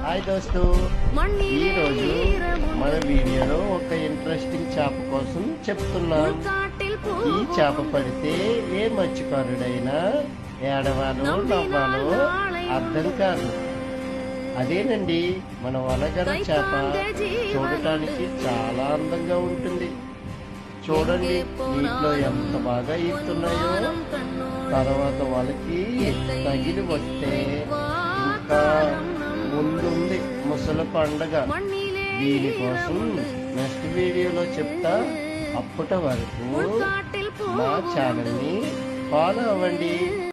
Hi దోస్తు, ఈరోజు మన వీడియోలో ఒక ఇంట్రెస్టింగ్ చేప కోసం చెప్తున్నాం. ఈ చేప పడితే ఏ మత్స్యకారుడైనా ఏడవాలో నవ్వాలో అర్థం కాదు. అదేనండి మన వలగర చేప. చూడటానికి చాలా అందంగా ఉంటుంది. చూడండి నీటిలో ఎంత బాగా ఈస్తున్నాయో. తర్వాత వాళ్ళకి తగిలి వస్తే ఇంకా ముందుంది ముసలి పండగ. దీనికోసం నెక్స్ట్ వీడియోలో చెప్తా. అప్పటి వరకు మా ఛానల్ని ఫాలో అవ్వండి.